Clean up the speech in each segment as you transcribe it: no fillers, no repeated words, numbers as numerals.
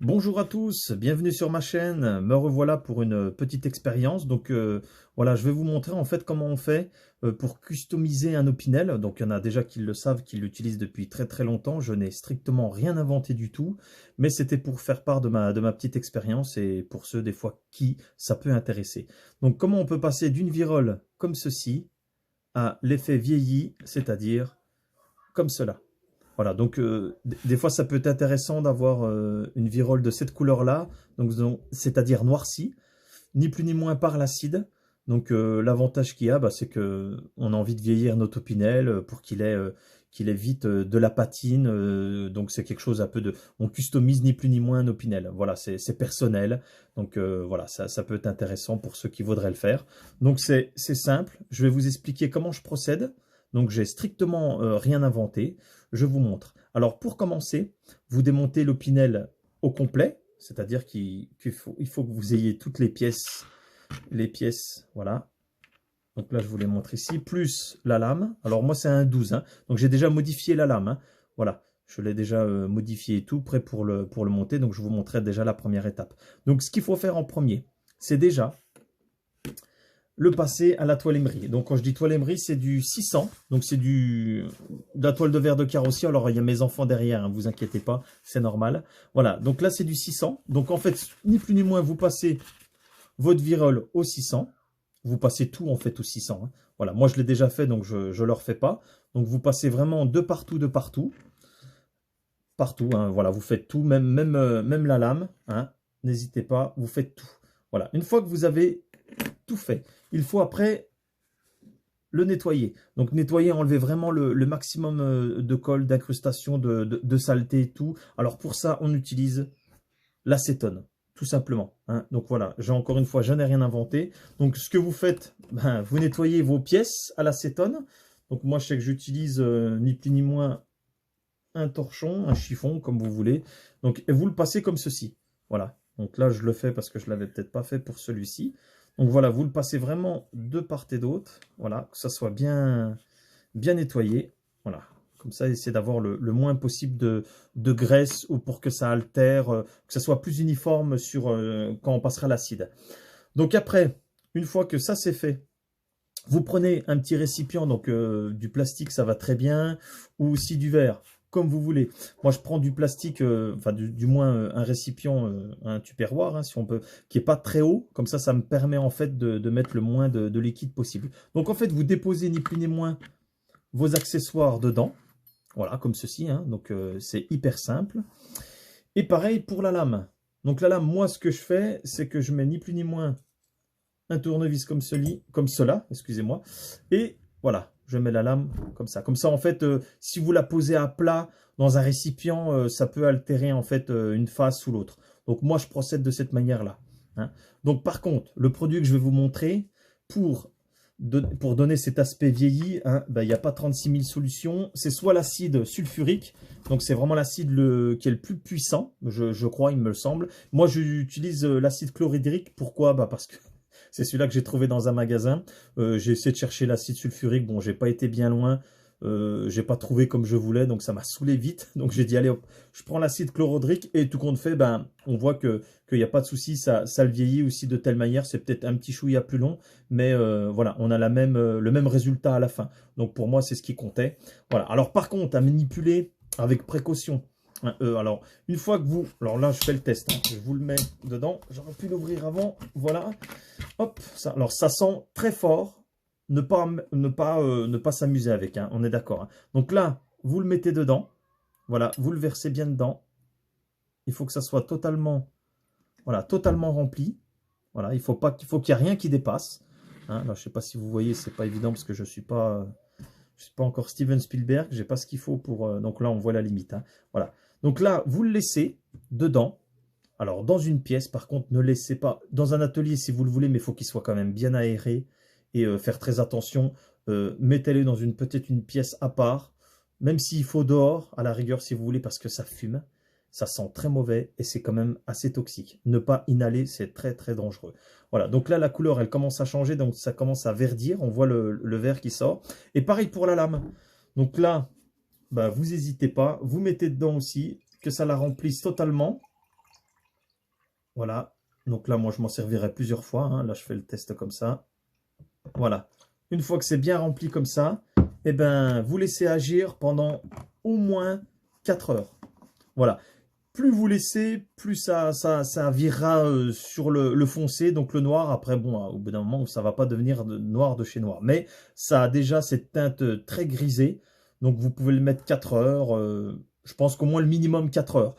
Bonjour à tous, bienvenue sur ma chaîne. Me revoilà pour une petite expérience. Voilà, je vais vous montrer en fait comment on fait pour customiser un Opinel. Donc il y en a déjà qui le savent, qui l'utilisent depuis très très longtemps. Je n'ai strictement rien inventé du tout, mais c'était pour faire part de ma petite expérience et pour ceux des fois qui ça peut intéresser. Donc comment on peut passer d'une virole comme ceci à l'effet vieilli, c'est-à-dire comme cela. Voilà, donc des fois ça peut être intéressant d'avoir une virole de cette couleur-là, c'est-à-dire noircie, ni plus ni moins par l'acide. Donc l'avantage qu'il y a, c'est que on a envie de vieillir notre Opinel pour qu'il ait vite de la patine. Donc c'est quelque chose un peu de, on customise ni plus ni moins un Opinel. Voilà, c'est personnel. Donc voilà, ça peut être intéressant pour ceux qui voudraient le faire. Donc c'est simple. Je vais vous expliquer comment je procède. Donc j'ai strictement rien inventé. Je vous montre. Alors pour commencer, vous démontez l'Opinel au complet, c'est-à-dire qu'il faut que vous ayez toutes les pièces, voilà. Donc là, je vous les montre ici, plus la lame. Alors moi, c'est un 12, hein. Donc j'ai déjà modifié la lame, hein. Voilà, je l'ai déjà modifié et tout, prêt pour le monter. Donc je vous montrerai déjà la première étape. Donc ce qu'il faut faire en premier, c'est déjà le passer à la toile émerie. Donc quand je dis toile émerie, c'est du 600. Donc c'est de la toile de verre de carrosserie. Alors il y a mes enfants derrière, hein, vous inquiétez pas, c'est normal. Voilà, donc là c'est du 600. Donc en fait, ni plus ni moins, vous passez votre virole au 600. Vous passez tout en fait au 600, hein. Voilà, moi je l'ai déjà fait, donc je ne le refais pas. Donc vous passez vraiment de partout, partout, hein. Voilà, vous faites tout, même la lame, hein. N'hésitez pas, vous faites tout. Voilà, une fois que vous avez tout fait, il faut après le nettoyer. Donc nettoyer, enlever vraiment le maximum de colle, d'incrustation, de saleté et tout. Alors pour ça, on utilise l'acétone, tout simplement, hein. Donc voilà, encore une fois, je n'ai rien inventé. Donc ce que vous faites, vous nettoyez vos pièces à l'acétone. Donc moi, je sais que j'utilise ni plus ni moins un torchon, un chiffon, comme vous voulez. Donc et vous le passez comme ceci. Voilà. Donc là, je le fais parce que je ne l'avais peut-être pas fait pour celui-ci. Donc voilà, vous le passez vraiment de part et d'autre. Voilà, que ça soit bien nettoyé. Voilà. Comme ça, essayez d'avoir le moins possible de graisse ou pour que ça altère, que ça soit plus uniforme quand on passera l'acide. Donc après, une fois que ça c'est fait, vous prenez un petit récipient, donc du plastique ça va très bien, ou aussi du verre, comme vous voulez. Moi je prends du plastique, enfin du moins un récipient, un tupperware, hein, si on peut, qui est pas très haut, comme ça me permet en fait de mettre le moins de liquide possible. Donc en fait vous déposez ni plus ni moins vos accessoires dedans, voilà comme ceci, hein. Donc c'est hyper simple. Et pareil pour la lame. Donc la lame, moi ce que je fais, c'est que je mets ni plus ni moins un tournevis comme cela, excusez-moi, et voilà, je mets la lame comme ça. Comme ça, en fait, si vous la posez à plat dans un récipient, ça peut altérer en fait une face ou l'autre. Donc moi, je procède de cette manière-là, hein. Donc par contre, le produit que je vais vous montrer pour donner cet aspect vieilli, hein, il n'y a pas 36 000 solutions. C'est soit l'acide sulfurique, donc c'est vraiment l'acide qui est le plus puissant, je crois, il me semble. Moi, j'utilise l'acide chlorhydrique. Pourquoi? Parce que c'est celui-là que j'ai trouvé dans un magasin. J'ai essayé de chercher l'acide sulfurique. Bon, j'ai pas été bien loin. J'ai pas trouvé comme je voulais, donc ça m'a saoulé vite. Donc j'ai dit, allez hop, je prends l'acide chlorhydrique et tout compte fait, on voit qu'il n'y a pas de souci, ça le vieillit aussi de telle manière. C'est peut-être un petit chouïa plus long, mais voilà, on a le même résultat à la fin. Donc pour moi, c'est ce qui comptait. Voilà. Alors par contre, à manipuler avec précaution, hein. Alors, une fois que vous... Alors là, je fais le test, hein. Je vous le mets dedans. J'aurais pu l'ouvrir avant. Voilà. Hop. Ça, alors, ça sent très fort. Ne pas s'amuser avec, hein. On est d'accord, hein. Donc là, vous le mettez dedans. Voilà. Vous le versez bien dedans. Il faut que ça soit totalement... Voilà, totalement rempli. Voilà. Il faut qu'il n'y ait rien qui dépasse, hein. Là, je ne sais pas si vous voyez, c'est pas évident parce que je ne suis pas... Je suis pas encore Steven Spielberg, j'ai pas ce qu'il faut pour... donc là, on voit la limite, hein. Voilà. Donc là, vous le laissez dedans. Alors, dans une pièce, par contre, ne laissez pas... Dans un atelier, si vous le voulez, mais il faut qu'il soit quand même bien aéré et faire très attention. Mettez-le dans peut-être une pièce à part, même s'il faut dehors, à la rigueur, si vous voulez, parce que ça fume. Ça sent très mauvais et c'est quand même assez toxique. Ne pas inhaler, c'est très très dangereux. Voilà, donc là la couleur elle commence à changer, donc ça commence à verdir, on voit le vert qui sort. Et pareil pour la lame. Donc là, vous n'hésitez pas, vous mettez dedans aussi, que ça la remplisse totalement. Voilà. Donc là, moi, je m'en servirai plusieurs fois, hein. Là, je fais le test comme ça. Voilà. Une fois que c'est bien rempli comme ça, eh ben, vous laissez agir pendant au moins 4 heures. Voilà. Plus vous laissez, plus ça virera sur le foncé, donc le noir. Après, bon, au bout d'un moment, ça va pas devenir noir de chez noir. Mais ça a déjà cette teinte très grisée. Donc, vous pouvez le mettre 4 heures. Je pense qu'au moins le minimum 4 heures.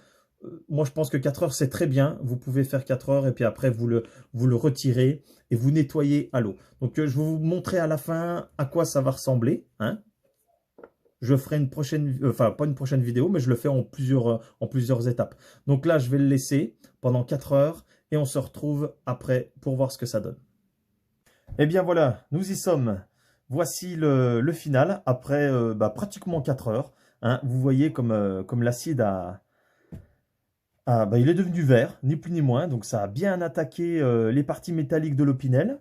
Moi, je pense que 4 heures, c'est très bien. Vous pouvez faire 4 heures et puis après, vous le retirez et vous nettoyez à l'eau. Donc, je vais vous montrer à la fin à quoi ça va ressembler, hein. Je ferai une prochaine, enfin pas une prochaine vidéo, mais je le fais en plusieurs étapes. Donc là, je vais le laisser pendant 4 heures et on se retrouve après pour voir ce que ça donne. Et bien voilà, nous y sommes. Voici le final après pratiquement 4 heures, hein. Vous voyez comme l'acide il est devenu vert, ni plus ni moins. Donc ça a bien attaqué les parties métalliques de l'opinel.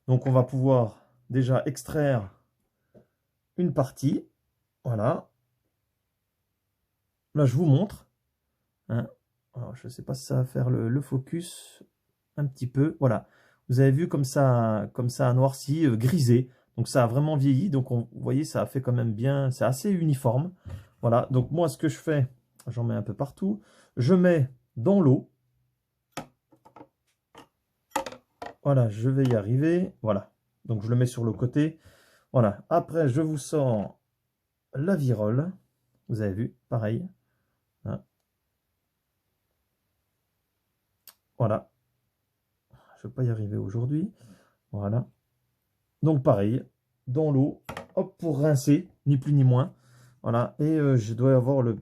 Donc on va pouvoir déjà extraire une partie. Voilà. Là, je vous montre, hein. Alors, je ne sais pas si ça va faire le focus un petit peu. Voilà. Vous avez vu comme ça a noirci, grisé. Donc ça a vraiment vieilli. Donc vous voyez, ça a fait quand même bien. C'est assez uniforme. Voilà. Donc moi, ce que je fais, j'en mets un peu partout. Je mets dans l'eau. Voilà, je vais y arriver. Voilà. Donc je le mets sur le côté. Voilà. Après, je vous sors la virole. Vous avez vu, pareil. Hein. Voilà. Je ne vais pas y arriver aujourd'hui. Voilà. Donc pareil, dans l'eau, hop, pour rincer, ni plus ni moins. Voilà. Et je dois avoir le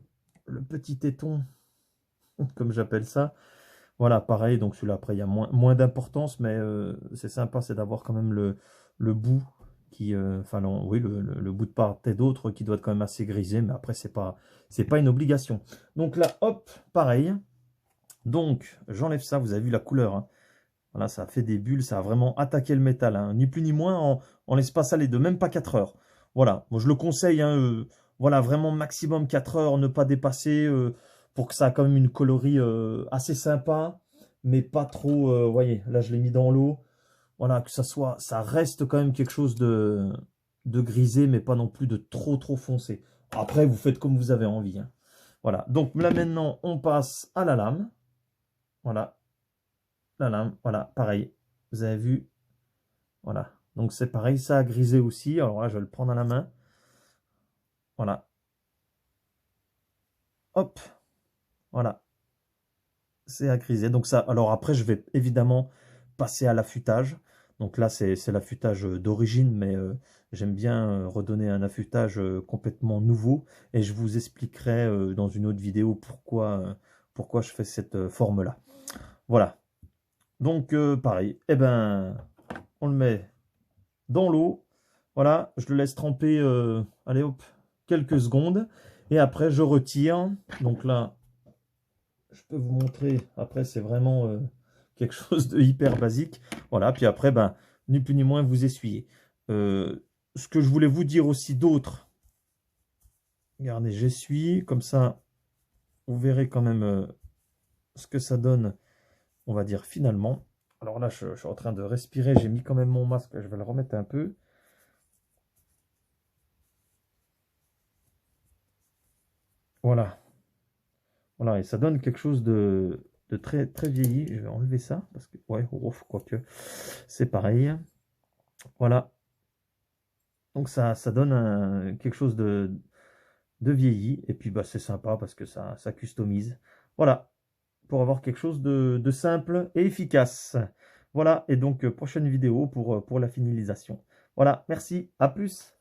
petit téton, comme j'appelle ça. Voilà, pareil. Donc celui-là, après, il y a moins d'importance, mais c'est sympa, c'est d'avoir quand même le bout qui... enfin, oui, le bout de part et d'autre qui doit être quand même assez grisé, mais après, c'est pas une obligation. Donc là, hop, pareil. Donc, j'enlève ça, vous avez vu la couleur, hein. Voilà, ça a fait des bulles, ça a vraiment attaqué le métal, hein. Ni plus ni moins en l'espace allé de même pas 4 heures. Voilà, moi je le conseille, hein, voilà, vraiment maximum 4 heures, ne pas dépasser, pour que ça a quand même une coloris assez sympa, mais pas trop, vous voyez, là je l'ai mis dans l'eau, voilà, que ça reste quand même quelque chose de grisé, mais pas non plus de trop foncé. Après, vous faites comme vous avez envie, hein. Voilà, donc là maintenant, on passe à la lame, voilà. La lame, voilà, pareil. Vous avez vu, voilà. Donc c'est pareil, ça a grisé aussi. Alors là, je vais le prendre à la main. Voilà. Hop, voilà. C'est à griser. Donc ça, alors après, je vais évidemment passer à l'affûtage. Donc là, c'est l'affûtage d'origine, mais j'aime bien redonner un affûtage complètement nouveau. Et je vous expliquerai dans une autre vidéo pourquoi je fais cette forme-là. Voilà. Donc pareil, eh ben, on le met dans l'eau. Voilà, je le laisse tremper, allez hop, quelques secondes. Et après, je retire. Donc là, je peux vous montrer. Après, c'est vraiment quelque chose de hyper basique. Voilà, puis après, ben, ni plus ni moins, vous essuyez. Ce que je voulais vous dire aussi d'autre. Regardez, j'essuie. Comme ça, vous verrez quand même ce que ça donne, on va dire, finalement. Alors là, je suis en train de respirer. J'ai mis quand même mon masque. Je vais le remettre un peu. Voilà. Voilà, et ça donne quelque chose de très vieilli. Je vais enlever ça, parce que, ouais, quoique, c'est pareil. Voilà. Donc ça donne quelque chose de vieilli. Et puis, bah, c'est sympa parce que ça customise. Voilà, pour avoir quelque chose de simple et efficace. Voilà, et donc, prochaine vidéo pour la finalisation. Voilà, merci, à plus.